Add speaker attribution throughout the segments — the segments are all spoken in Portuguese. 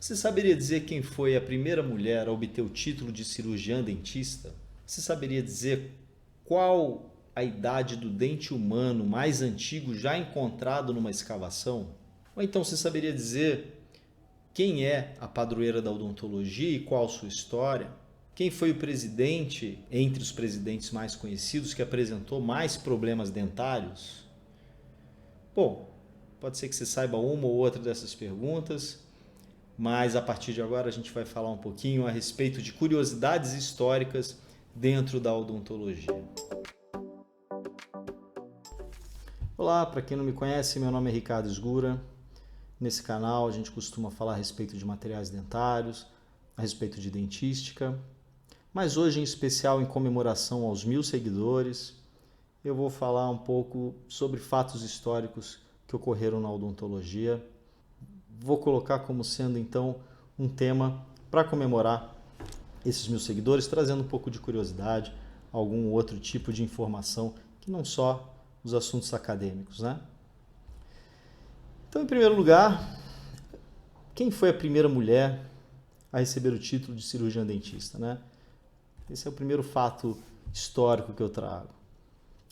Speaker 1: Você saberia dizer quem foi a primeira mulher a obter o título de cirurgiã dentista? Você saberia dizer qual a idade do dente humano mais antigo já encontrado numa escavação? Ou então você saberia dizer quem é a padroeira da odontologia e qual sua história? Quem foi o presidente, entre os presidentes mais conhecidos, que apresentou mais problemas dentários? Bom, pode ser que você saiba uma ou outra dessas perguntas, mas a partir de agora a gente vai falar um pouquinho a respeito de curiosidades históricas dentro da odontologia. Olá, para quem não me conhece, meu nome é Ricardo Esgura. Nesse canal a gente costuma falar a respeito de materiais dentários, a respeito de dentística, mas hoje em especial em comemoração aos 1000 seguidores, eu vou falar um pouco sobre fatos históricos que ocorreram na odontologia. Vou colocar como sendo então um tema para comemorar esses 1000 seguidores, trazendo um pouco de curiosidade, algum outro tipo de informação que não só os assuntos acadêmicos, né? Então, em primeiro lugar, quem foi a primeira mulher a receber o título de cirurgiã dentista, né? Esse é o primeiro fato histórico que eu trago.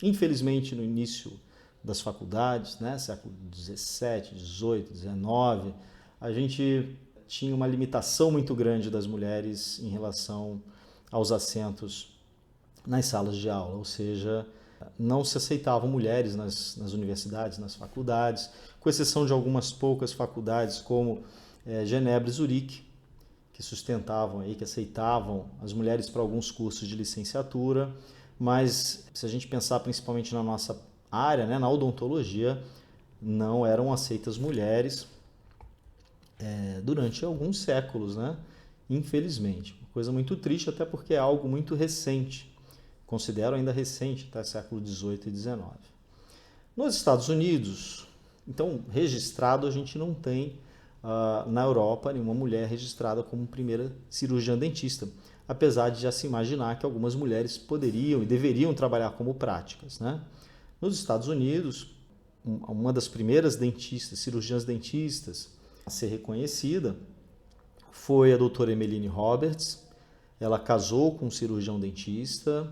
Speaker 1: Infelizmente, no início das faculdades, né, século XVII, XVIII, XIX, a gente tinha uma limitação muito grande das mulheres em relação aos assentos nas salas de aula, ou seja, não se aceitavam mulheres nas universidades, nas faculdades, com exceção de algumas poucas faculdades como Genebra e Zurique, que sustentavam aí, que aceitavam as mulheres para alguns cursos de licenciatura, mas se a gente pensar principalmente na nossa área, né, na odontologia, não eram aceitas mulheres durante alguns séculos, né? Infelizmente. Uma coisa muito triste, até porque é algo muito recente. Considero ainda recente, até século XVIII e XIX. Nos Estados Unidos, então, registrado a gente não tem na Europa nenhuma mulher registrada como primeira cirurgiã dentista, apesar de já se imaginar que algumas mulheres poderiam e deveriam trabalhar como práticas, né? Nos Estados Unidos, uma das primeiras dentistas, cirurgiãs dentistas a ser reconhecida foi a doutora Emmeline Roberts. Ela casou com um cirurgião dentista,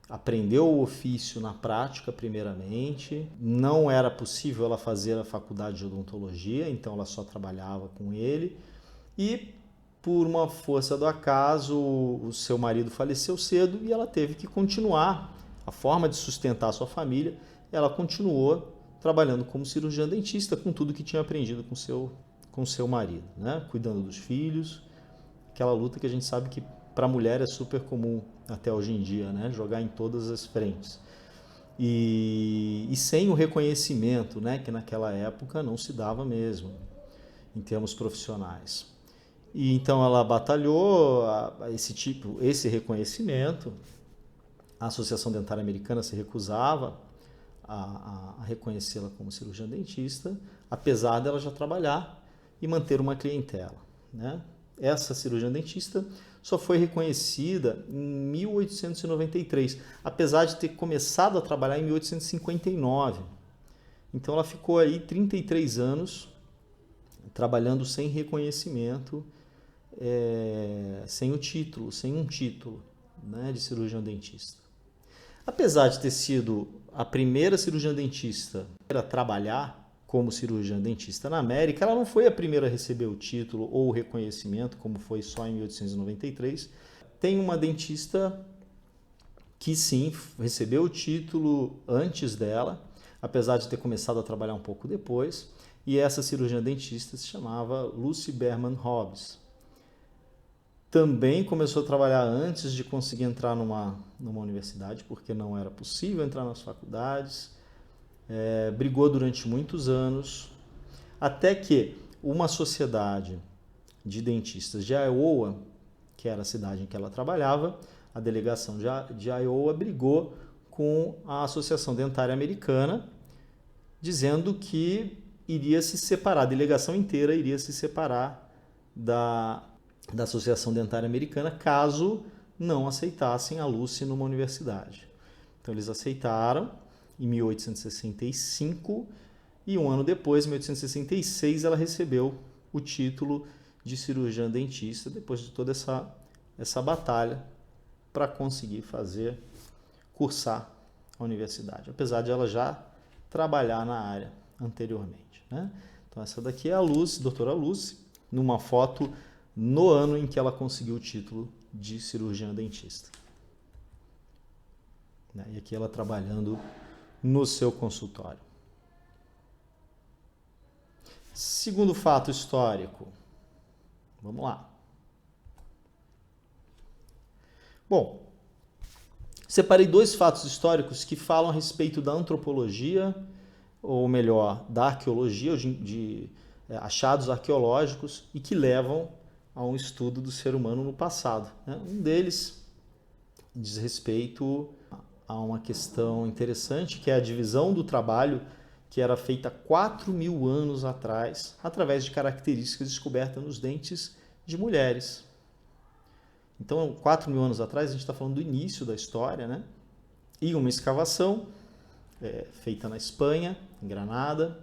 Speaker 1: aprendeu o ofício na prática primeiramente, não era possível ela fazer a faculdade de odontologia, então ela só trabalhava com ele e por uma força do acaso o seu marido faleceu cedo e ela teve que continuar a forma de sustentar a sua família, ela continuou trabalhando como cirurgiã dentista com tudo que tinha aprendido com seu marido, né? Cuidando dos filhos, aquela luta que a gente sabe que para a mulher é super comum até hoje em dia, né? Jogar em todas as frentes. E sem o reconhecimento, né? Que naquela época não se dava mesmo, em termos profissionais. E então ela batalhou esse reconhecimento. A Associação Dentária Americana se recusava a reconhecê-la como cirurgiã dentista, apesar dela já trabalhar e manter uma clientela, né? Essa cirurgiã dentista só foi reconhecida em 1893, apesar de ter começado a trabalhar em 1859. Então ela ficou aí 33 anos trabalhando sem reconhecimento, sem um título, né, de cirurgião dentista. Apesar de ter sido a primeira cirurgiã dentista a trabalhar como cirurgiã dentista na América, ela não foi a primeira a receber o título ou o reconhecimento, como foi só em 1893. Tem uma dentista que sim, recebeu o título antes dela, apesar de ter começado a trabalhar um pouco depois, e essa cirurgiã dentista se chamava Lucy Berman Hobbs. Também começou a trabalhar antes de conseguir entrar numa universidade, porque não era possível entrar nas faculdades. Brigou durante muitos anos, até que uma sociedade de dentistas de Iowa, que era a cidade em que ela trabalhava, a delegação de Iowa brigou com a Associação Dentária Americana, dizendo que iria se separar, a delegação inteira iria se separar da Associação Dentária Americana caso não aceitassem a Lucy numa universidade. Então eles aceitaram em 1865 e um ano depois, em 1866, ela recebeu o título de cirurgiã dentista depois de toda essa batalha para conseguir cursar a universidade, apesar de ela já trabalhar na área anteriormente, né? Então essa daqui é a doutora Lucy, numa foto no ano em que ela conseguiu o título de cirurgiã dentista. E aqui ela trabalhando no seu consultório. Segundo fato histórico. Vamos lá. Bom, separei 2 fatos históricos que falam a respeito da antropologia, ou melhor, da arqueologia, de achados arqueológicos e que levam a um estudo do ser humano no passado, né? Um deles diz respeito a uma questão interessante, que é a divisão do trabalho que era feita 4.000 anos atrás, através de características descobertas nos dentes de mulheres. Então, 4.000 anos atrás, a gente está falando do início da história, né? E uma escavação feita na Espanha, em Granada,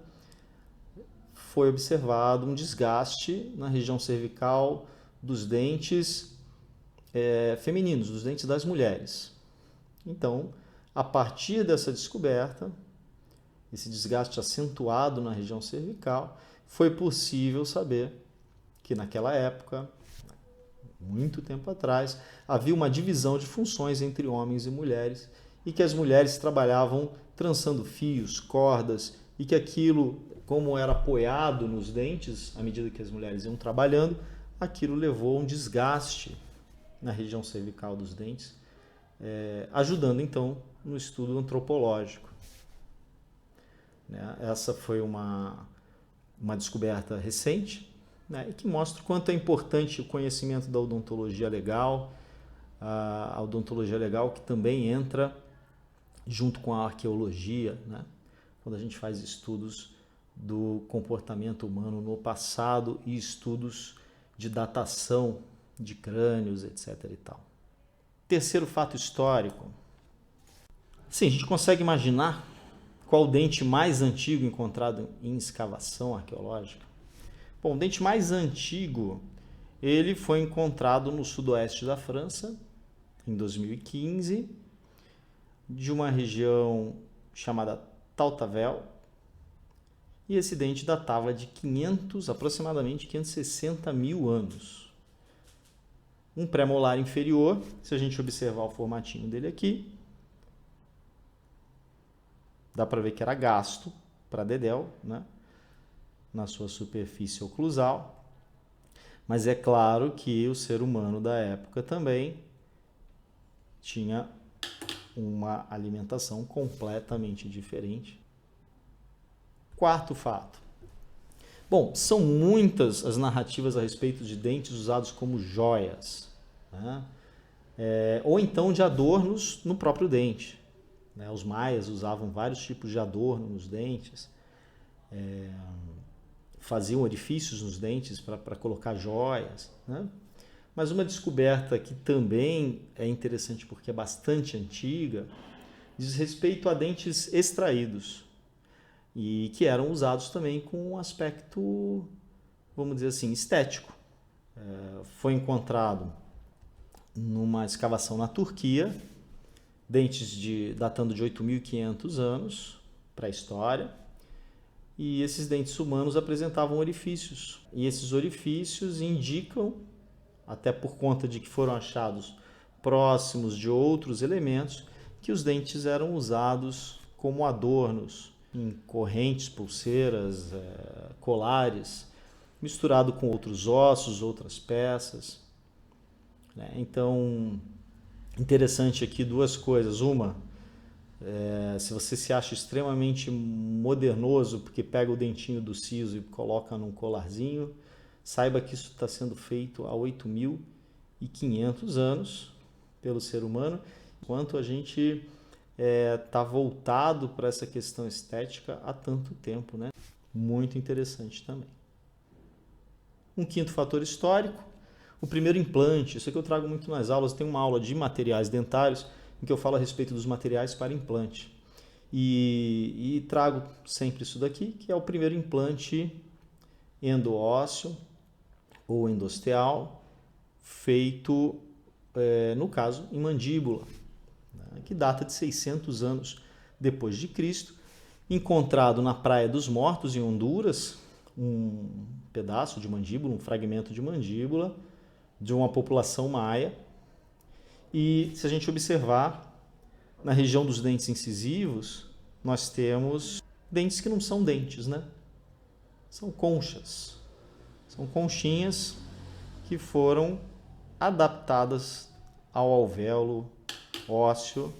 Speaker 1: foi observado um desgaste na região cervical dos dentes femininos, dos dentes das mulheres. Então, a partir dessa descoberta, esse desgaste acentuado na região cervical, foi possível saber que naquela época, muito tempo atrás, havia uma divisão de funções entre homens e mulheres e que as mulheres trabalhavam trançando fios, cordas e que aquilo, como era apoiado nos dentes, à medida que as mulheres iam trabalhando, aquilo levou a um desgaste na região cervical dos dentes, ajudando então no estudo antropológico. Essa foi uma descoberta recente, né, e que mostra o quanto é importante o conhecimento da odontologia legal, a odontologia legal que também entra junto com a arqueologia, né, quando a gente faz estudos do comportamento humano no passado e estudos de datação de crânios, etc. e tal. Terceiro fato histórico. Sim, a gente consegue imaginar qual o dente mais antigo encontrado em escavação arqueológica? Bom, o dente mais antigo, ele foi encontrado no sudoeste da França, em 2015, de uma região chamada Tautavel, e esse dente datava de aproximadamente 560 mil anos. Um pré-molar inferior, se a gente observar o formatinho dele aqui, dá para ver que era gasto para dedéu, né, na sua superfície oclusal. Mas é claro que o ser humano da época também tinha uma alimentação completamente diferente. Quarto fato. Bom, são muitas as narrativas a respeito de dentes usados como joias, né, ou então de adornos no próprio dente. Os maias usavam vários tipos de adorno nos dentes, faziam orifícios nos dentes para colocar joias, né? Mas uma descoberta que também é interessante porque é bastante antiga, diz respeito a dentes extraídos e que eram usados também com um aspecto, vamos dizer assim, estético. Foi encontrado numa escavação na Turquia, dentes datando de 8.500 anos, pré-história, e esses dentes humanos apresentavam orifícios. E esses orifícios indicam, até por conta de que foram achados próximos de outros elementos, que os dentes eram usados como adornos em correntes, pulseiras, colares, misturado com outros ossos, outras peças. Então, interessante aqui 2 coisas. Uma, se você se acha extremamente modernoso porque pega o dentinho do siso e coloca num colarzinho, saiba que isso está sendo feito há 8.500 anos pelo ser humano, enquanto a gente está voltado para essa questão estética há tanto tempo, né? Muito interessante também. Um quinto fator histórico, o primeiro implante. Isso aqui eu trago muito nas aulas. Tem uma aula de materiais dentários em que eu falo a respeito dos materiais para implante. E trago sempre isso daqui, que é o primeiro implante endósseo ou endosteal, feito, no caso, em mandíbula, né, que data de 600 anos depois de Cristo, encontrado na Praia dos Mortos, em Honduras, um pedaço de mandíbula, um fragmento de mandíbula de uma população maia. E se a gente observar, na região dos dentes incisivos, nós temos dentes que não são dentes, né? São conchas. São conchinhas que foram adaptadas ao alvéolo ósseo,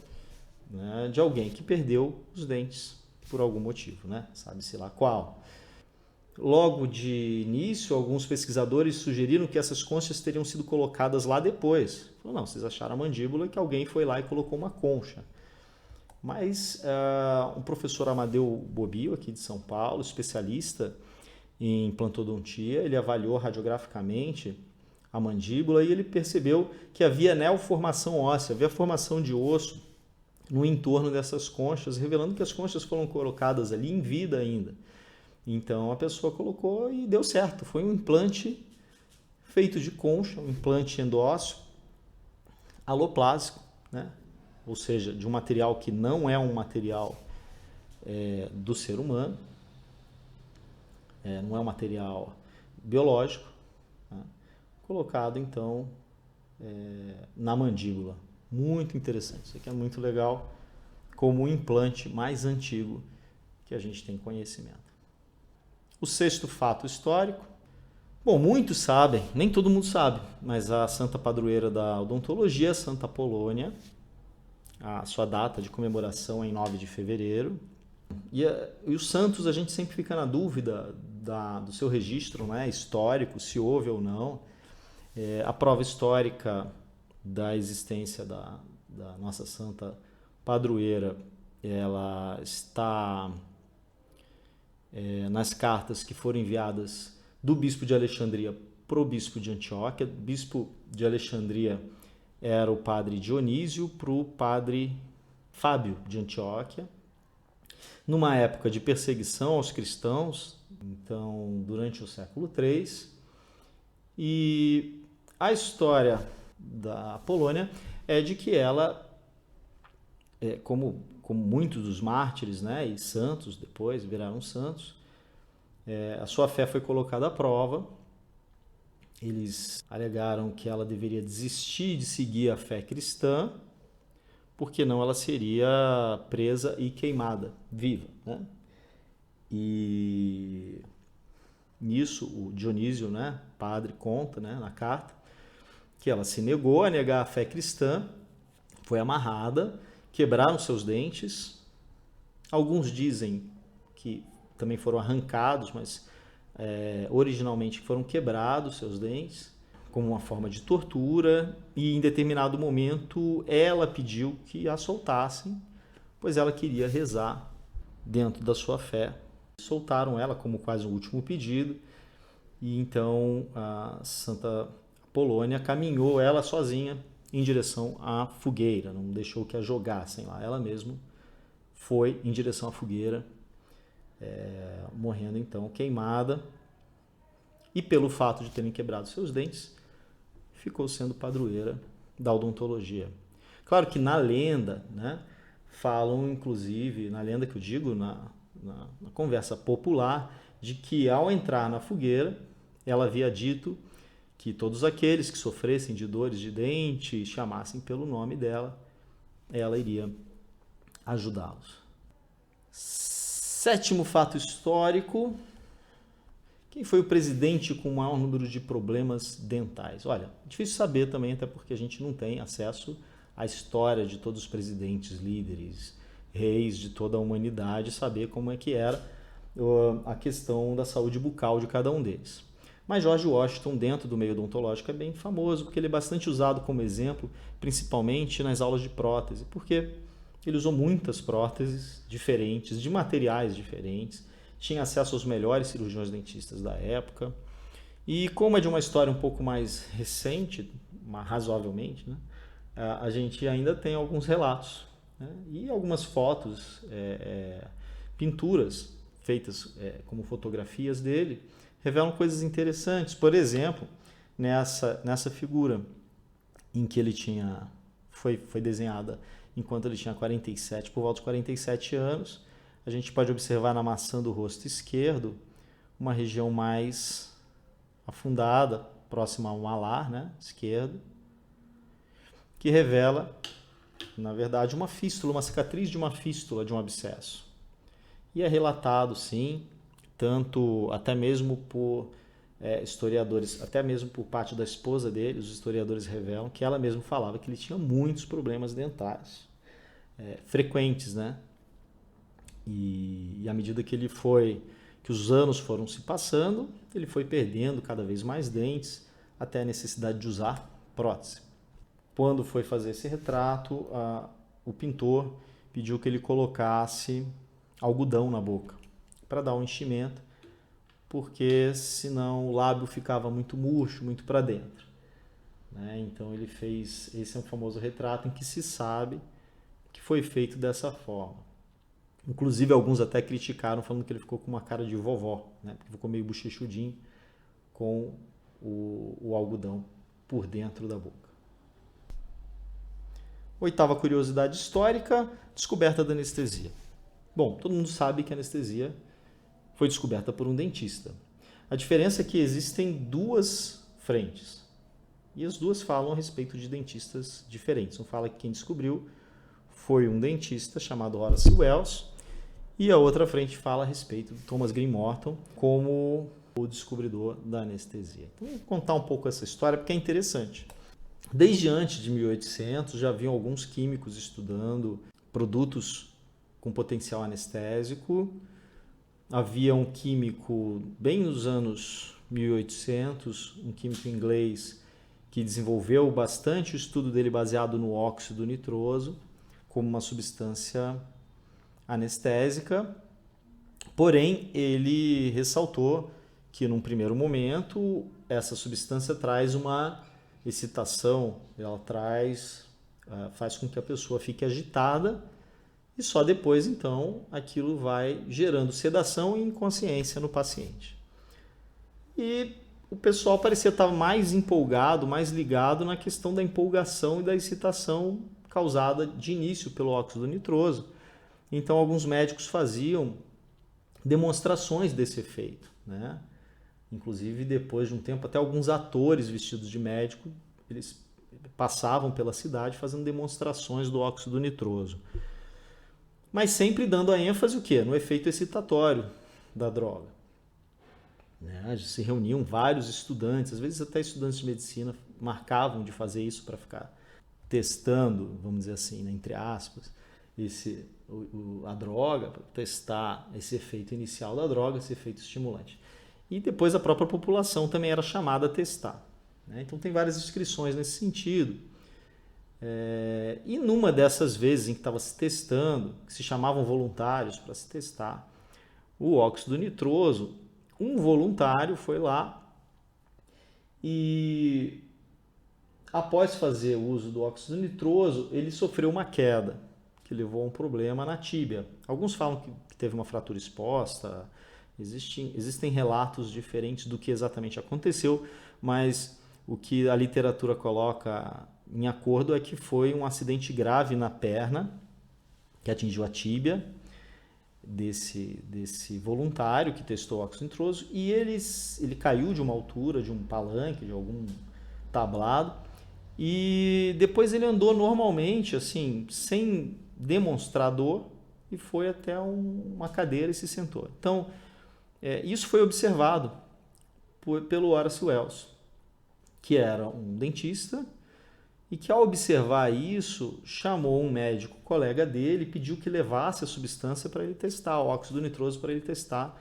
Speaker 1: né, de alguém que perdeu os dentes por algum motivo, né? Sabe-se lá qual. Logo de início, alguns pesquisadores sugeriram que essas conchas teriam sido colocadas lá depois. Falaram, não, vocês acharam a mandíbula e que alguém foi lá e colocou uma concha. Mas um professor Amadeu Bobio, aqui de São Paulo, especialista em implantodontia, ele avaliou radiograficamente a mandíbula e ele percebeu que havia neoformação óssea, havia formação de osso no entorno dessas conchas, revelando que as conchas foram colocadas ali em vida ainda. Então a pessoa colocou e deu certo. Foi um implante feito de concha, um implante endósseo aloplásico, né? Ou seja, de um material que não é um material do ser humano, não é um material biológico, né? Colocado então na mandíbula. Muito interessante. Isso aqui é muito legal, como o implante mais antigo que a gente tem conhecimento. O sexto fato histórico. Bom, muitos sabem, nem todo mundo sabe, mas a santa padroeira da odontologia é Santa Polônia. A sua data de comemoração é em 9 de fevereiro. E os santos, a gente sempre fica na dúvida do seu registro, né, histórico, se houve ou não. A prova histórica da existência da nossa santa padroeira, ela está nas cartas que foram enviadas do bispo de Alexandria para o bispo de Antioquia. O bispo de Alexandria era o padre Dionísio, para o padre Fábio de Antioquia. Numa época de perseguição aos cristãos, então durante o século III. E a história da Polônia é de que ela, como muitos dos mártires, né, e santos depois viraram santos, a sua fé foi colocada à prova. Eles alegaram que ela deveria desistir de seguir a fé cristã, porque não ela seria presa e queimada viva, né? E nisso o Dionísio, né, padre, conta, né, na carta que ela se negou a negar a fé cristã, foi amarrada, quebraram seus dentes. Alguns dizem que também foram arrancados, mas originalmente foram quebrados seus dentes, como uma forma de tortura, e em determinado momento ela pediu que a soltassem, pois ela queria rezar dentro da sua fé. Soltaram ela como quase um último pedido, e então a Santa Polônia caminhou ela sozinha em direção à fogueira, não deixou que a jogassem lá, ela mesma foi em direção à fogueira, morrendo então queimada, e pelo fato de terem quebrado seus dentes, ficou sendo padroeira da odontologia. Claro que na lenda, né, falam inclusive, na lenda que eu digo, na conversa popular, de que ao entrar na fogueira, ela havia dito que todos aqueles que sofressem de dores de dente chamassem pelo nome dela, ela iria ajudá-los. Sétimo fato histórico. Quem foi o presidente com o maior número de problemas dentais? Olha, difícil saber também, até porque a gente não tem acesso à história de todos os presidentes, líderes, reis de toda a humanidade, saber como é que era a questão da saúde bucal de cada um deles. Mas George Washington, dentro do meio odontológico, é bem famoso, porque ele é bastante usado como exemplo, principalmente nas aulas de prótese, porque ele usou muitas próteses diferentes, de materiais diferentes, tinha acesso aos melhores cirurgiões dentistas da época. E como é de uma história um pouco mais recente, razoavelmente, né, a gente ainda tem alguns relatos, né, e algumas fotos, pinturas feitas como fotografias dele, revelam coisas interessantes. Por exemplo, nessa figura em que ele foi desenhada enquanto ele tinha 47, por volta de 47 anos. A gente pode observar na maçã do rosto esquerdo uma região mais afundada, próxima ao malar, né, esquerdo, que revela, na verdade, uma fístula, uma cicatriz de uma fístula, de um abscesso. E é relatado, sim, tanto até mesmo por historiadores, até mesmo por parte da esposa dele, os historiadores revelam que ela mesma falava que ele tinha muitos problemas dentários, frequentes, né? E à medida que que os anos foram se passando, ele foi perdendo cada vez mais dentes, até a necessidade de usar prótese. Quando foi fazer esse retrato, o pintor pediu que ele colocasse algodão na boca para dar um enchimento, porque senão o lábio ficava muito murcho, muito para dentro, né? Então ele fez, esse é um famoso retrato em que se sabe que foi feito dessa forma. Inclusive alguns até criticaram, falando que ele ficou com uma cara de vovó, né? Porque ficou meio bochechudinho com o algodão por dentro da boca. Oitava curiosidade histórica, descoberta da anestesia. Bom, todo mundo sabe que a anestesia foi descoberta por um dentista. A diferença é que existem duas frentes, e as duas falam a respeito de dentistas diferentes. Um fala que quem descobriu foi um dentista chamado Horace Wells, e a outra frente fala a respeito de Thomas Green Morton como o descobridor da anestesia. Então, vou contar um pouco essa história porque é interessante. Desde antes de 1800 já haviam alguns químicos estudando produtos com potencial anestésico. Havia um químico, bem nos anos 1800, um químico inglês que desenvolveu bastante o estudo dele baseado no óxido nitroso como uma substância anestésica. Porém, ele ressaltou que num primeiro momento essa substância traz uma excitação, ela faz com que a pessoa fique agitada e só depois, então, aquilo vai gerando sedação e inconsciência no paciente. E o pessoal parecia estar mais empolgado, mais ligado na questão da empolgação e da excitação causada de início pelo óxido nitroso. Então, alguns médicos faziam demonstrações desse efeito, né? Inclusive, depois de um tempo, até alguns atores vestidos de médico, eles passavam pela cidade fazendo demonstrações do óxido nitroso. Mas sempre dando a ênfase o quê? No efeito excitatório da droga. Né? Se reuniam vários estudantes, às vezes até estudantes de medicina marcavam de fazer isso para ficar testando, vamos dizer assim, né, entre aspas, a droga, para testar esse efeito inicial da droga, esse efeito estimulante. E depois a própria população também era chamada a testar, né? Então tem várias descrições nesse sentido. E numa dessas vezes em que estava se testando, que se chamavam voluntários para se testar o óxido nitroso, um voluntário foi lá e, após fazer o uso do óxido nitroso, ele sofreu uma queda que levou a um problema na tíbia. Alguns falam que teve uma fratura exposta. Existem relatos diferentes do que exatamente aconteceu, mas o que a literatura coloca em acordo é que foi um acidente grave na perna que atingiu a tíbia desse voluntário que testou o óxido nitroso, e ele caiu de uma altura, de um palanque, de algum tablado, e depois ele andou normalmente, assim, sem demonstrar dor, e foi até uma cadeira e se sentou. Então, isso foi observado pelo Horace Wells, que era um dentista, e que ao observar isso, chamou um médico colega dele e pediu que levasse a substância para ele testar, o óxido nitroso para ele testar,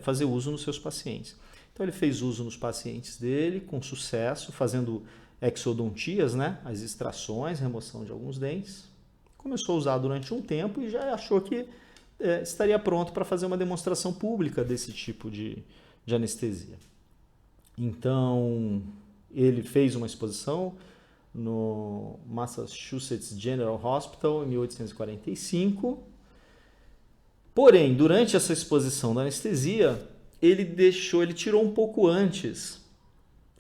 Speaker 1: fazer uso nos seus pacientes. Então ele fez uso nos pacientes dele com sucesso, fazendo exodontias, né, as extrações, remoção de alguns dentes. Começou a usar durante um tempo e já achou que estaria pronto para fazer uma demonstração pública desse tipo de anestesia. Então, ele fez uma exposição no Massachusetts General Hospital em 1845. Porém, durante essa exposição da anestesia, ele tirou um pouco antes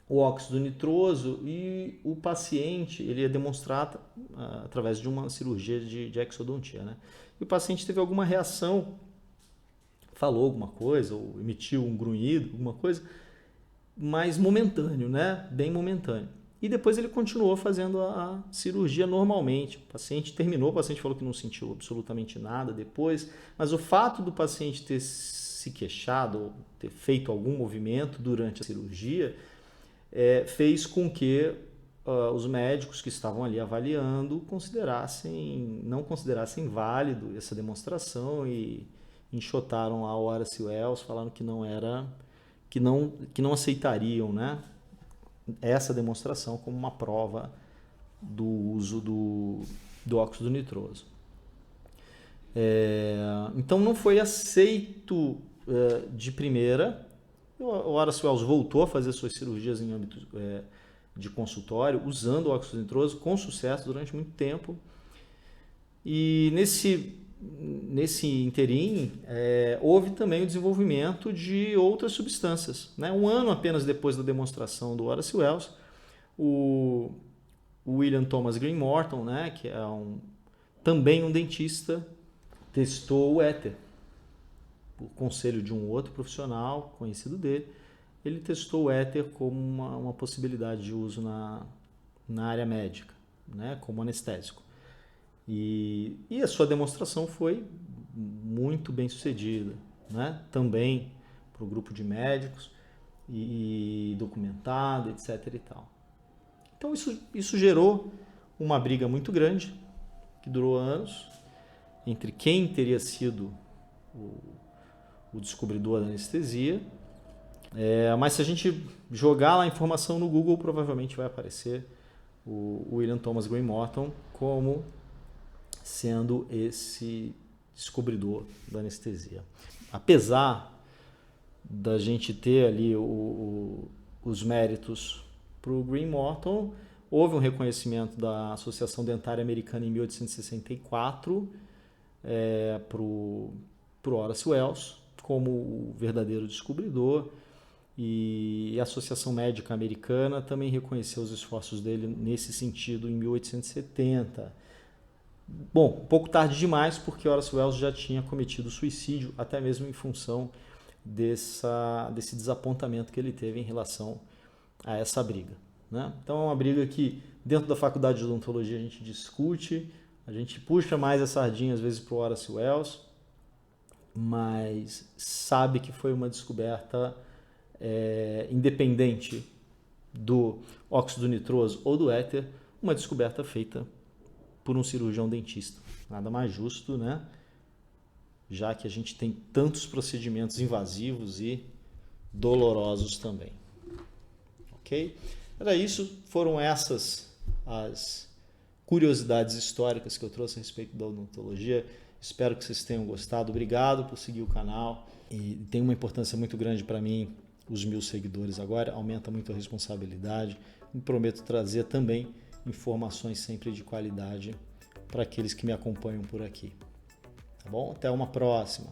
Speaker 1: o óxido nitroso e o paciente ele ia demonstrar através de uma cirurgia de exodontia, né? E o paciente teve alguma reação, falou alguma coisa ou emitiu um grunhido, alguma coisa, mas momentâneo, né? Bem momentâneo. E depois ele continuou fazendo a cirurgia normalmente. O paciente terminou, o paciente falou que não sentiu absolutamente nada depois, mas o fato do paciente ter se queixado ou ter feito algum movimento durante a cirurgia fez com que os médicos que estavam ali avaliando não considerassem válido essa demonstração e enxotaram a Horace Wells, falando que não aceitariam, né, essa demonstração como uma prova do uso do óxido nitroso. Então não foi aceito de primeira. O Horace Wells voltou a fazer suas cirurgias em âmbito de consultório, usando o óxido nitroso com sucesso durante muito tempo. E nesse interim, houve também o desenvolvimento de outras substâncias, né? Um ano apenas depois da demonstração do Horace Wells, o William Thomas Green Morton, né, que é também um dentista, testou o éter. Por conselho de um outro profissional conhecido dele, ele testou o éter como uma possibilidade de uso na área médica, né, como anestésico. E a sua demonstração foi muito bem sucedida, né? Também para o grupo de médicos e documentado, etc. e tal. Então isso gerou uma briga muito grande, que durou anos, entre quem teria sido o descobridor da anestesia. Mas se a gente jogar lá a informação no Google, provavelmente vai aparecer o William Thomas Green Morton como sendo esse descobridor da anestesia. Apesar da gente ter ali os méritos para o Green Morton, houve um reconhecimento da Associação Dentária Americana em 1864 para o Horace Wells como o verdadeiro descobridor, e a Associação Médica Americana também reconheceu os esforços dele nesse sentido em 1870. Bom, um pouco tarde demais, porque Horace Wells já tinha cometido suicídio, até mesmo em função desse desapontamento que ele teve em relação a essa briga, né? Então é uma briga que dentro da faculdade de odontologia a gente discute, a gente puxa mais a sardinha às vezes para o Horace Wells, mas sabe que foi uma descoberta independente do óxido nitroso ou do éter, uma descoberta feita por um cirurgião dentista. Nada mais justo, né? Já que a gente tem tantos procedimentos invasivos e dolorosos também. Ok? Era isso, foram essas as curiosidades históricas que eu trouxe a respeito da odontologia. Espero que vocês tenham gostado. Obrigado por seguir o canal. E tem uma importância muito grande para mim, os 1000 seguidores agora. Aumenta muito a responsabilidade. Me prometo trazer também informações sempre de qualidade para aqueles que me acompanham por aqui. Tá bom? Até uma próxima.